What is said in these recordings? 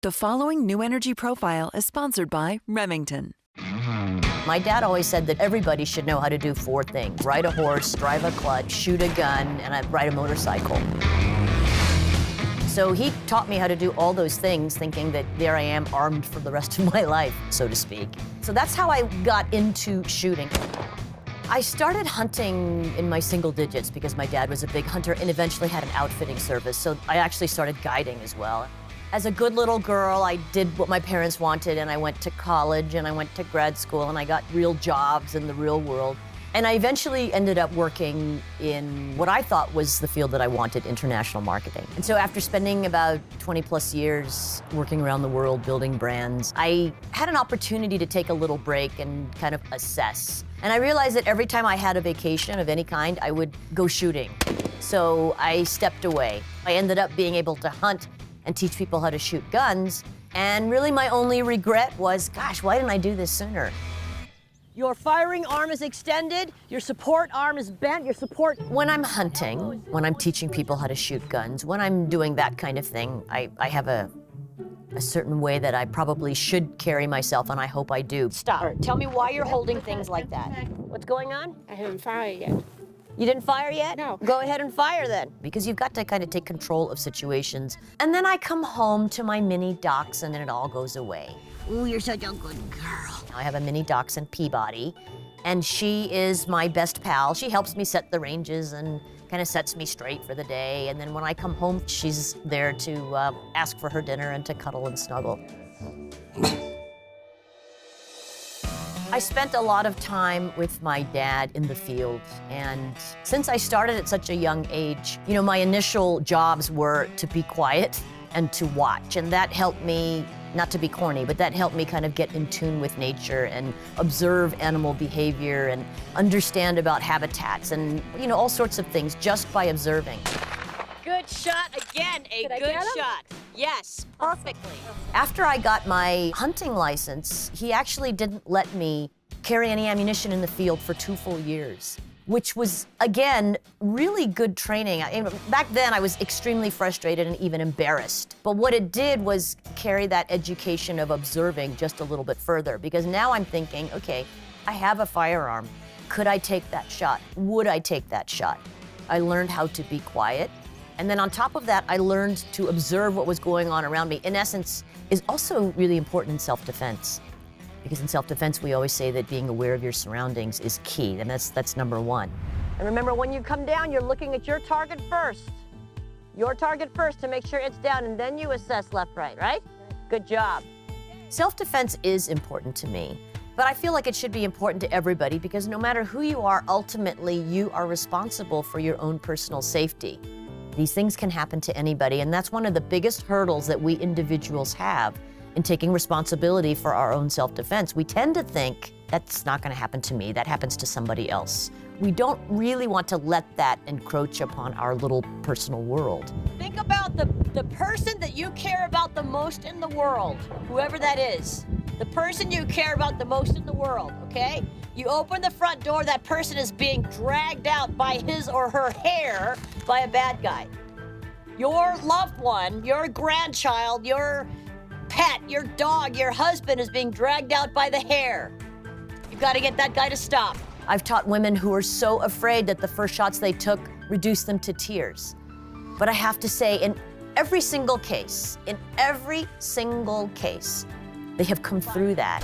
The following New Energy Profile is sponsored by Remington. My dad always said that everybody should know how to do 4 things: ride a horse, drive a clutch, shoot a gun, and ride a motorcycle. So he taught me how to do all those things, thinking that there I am armed for the rest of my life, so to speak. So that's how I got into shooting. I started hunting in my single digits because my dad was a big hunter and eventually had an outfitting service, so I actually started guiding as well. As a good little girl, I did what my parents wanted, and I went to college, and I went to grad school, and I got real jobs in the real world. And I eventually ended up working in what I thought was the field that I wanted, international marketing. And so after spending about 20 plus years working around the world building brands, I had an opportunity to take a little break and kind of assess. And I realized that every time I had a vacation of any kind, I would go shooting. So I stepped away. I ended up being able to hunt and teach people how to shoot guns. And really my only regret was, gosh, why didn't I do this sooner? Your firing arm is extended, your support arm is bent, When I'm hunting, when I'm teaching people how to shoot guns, when I'm doing that kind of thing, I have a certain way that I probably should carry myself, and I hope I do. Stop. Tell me why you're holding things like that. What's going on? I haven't fired yet. You didn't fire yet? No. Go ahead and fire then, because you've got to kind of take control of situations. And then I come home to my mini dachshund and it all goes away. Ooh, you're such a good girl. I have a mini dachshund, Peabody, and she is my best pal. She helps me set the ranges and kind of sets me straight for the day. And then when I come home, she's there to ask for her dinner and to cuddle and snuggle. I spent a lot of time with my dad in the field, and since I started at such a young age, you know, my initial jobs were to be quiet and to watch, and that helped me, not to be corny, but that helped me kind of get in tune with nature and observe animal behavior and understand about habitats and, you know, all sorts of things just by observing. Good shot again, good shot. Yes, perfectly. After I got my hunting license, he actually didn't let me carry any ammunition in the field for 2 full years, which was, again, really good training. Back then, I was extremely frustrated and even embarrassed. But what it did was carry that education of observing just a little bit further, because now I'm thinking, okay, I have a firearm. Could I take that shot? Would I take that shot? I learned how to be quiet. And then on top of that, I learned to observe what was going on around me. In essence, is also really important in self-defense. Because in self-defense, we always say that being aware of your surroundings is key, and that's number 1. And remember, when you come down, you're looking at your target first. Your target first to make sure it's down, and then you assess left, right? Good job. Self-defense is important to me, but I feel like it should be important to everybody, because no matter who you are, ultimately, you are responsible for your own personal safety. These things can happen to anybody, and that's one of the biggest hurdles that we individuals have in taking responsibility for our own self-defense. We tend to think, that's not gonna happen to me, that happens to somebody else. We don't really want to let that encroach upon our little personal world. Think about the person that you care about the most in the world, whoever that is. The person you care about the most in the world, okay? You open the front door, that person is being dragged out by his or her hair by a bad guy. Your loved one, your grandchild, your pet, your dog, your husband is being dragged out by the hair. You've got to get that guy to stop. I've taught women who are so afraid that the first shots they took reduced them to tears. But I have to say, in every single case, they have come through that,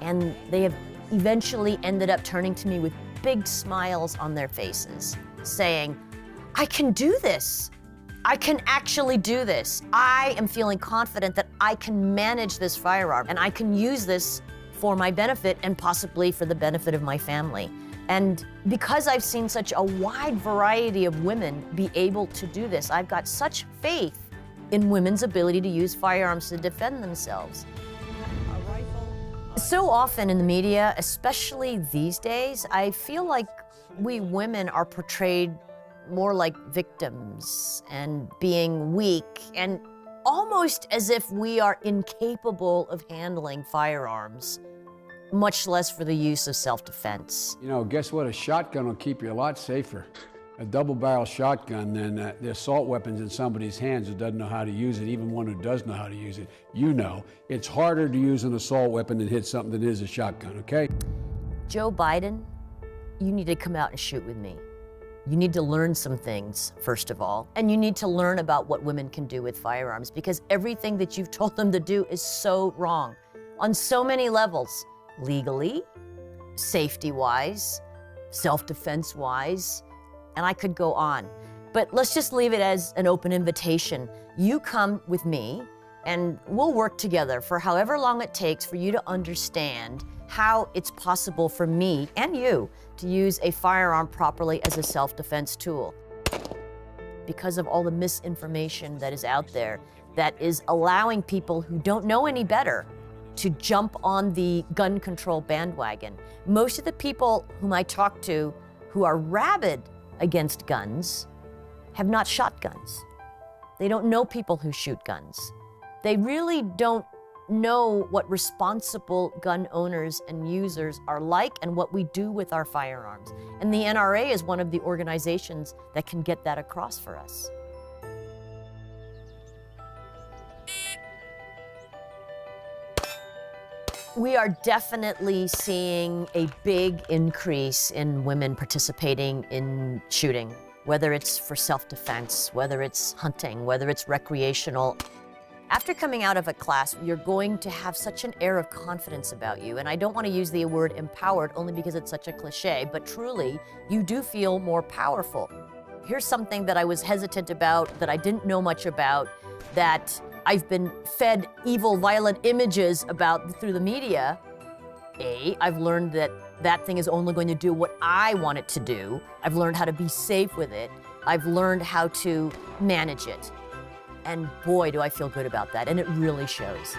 and they have eventually ended up turning to me with big smiles on their faces, saying, I can do this. I can actually do this. I am feeling confident that I can manage this firearm, and I can use this for my benefit and possibly for the benefit of my family. And because I've seen such a wide variety of women be able to do this, I've got such faith in women's ability to use firearms to defend themselves. So often in the media, especially these days, I feel like we women are portrayed more like victims and being weak, and almost as if we are incapable of handling firearms, much less for the use of self-defense. You know, guess what? A shotgun will keep you a lot safer. a double-barrel shotgun than the assault weapons in somebody's hands who doesn't know how to use it, even one who does know how to use it. You know, it's harder to use an assault weapon and hit something than it is a shotgun, okay? Joe Biden, you need to come out and shoot with me. You need to learn some things, first of all, and you need to learn about what women can do with firearms, because everything that you've told them to do is so wrong on so many levels, legally, safety-wise, self-defense-wise, and I could go on. But let's just leave it as an open invitation. You come with me and we'll work together for however long it takes for you to understand how it's possible for me and you to use a firearm properly as a self-defense tool. Because of all the misinformation that is out there that is allowing people who don't know any better to jump on the gun control bandwagon. Most of the people whom I talk to who are rabid against guns have not shot guns. They don't know people who shoot guns. They really don't know what responsible gun owners and users are like and what we do with our firearms. And the NRA is one of the organizations that can get that across for us. We are definitely seeing a big increase in women participating in shooting, whether it's for self-defense, whether it's hunting, whether it's recreational. After coming out of a class, you're going to have such an air of confidence about you. And I don't want to use the word empowered only because it's such a cliche, but truly, you do feel more powerful. Here's something that I was hesitant about, that I didn't know much about, that I've been fed evil, violent images about through the media. I've learned that that thing is only going to do what I want it to do. I've learned how to be safe with it. I've learned how to manage it. And boy, do I feel good about that, and it really shows.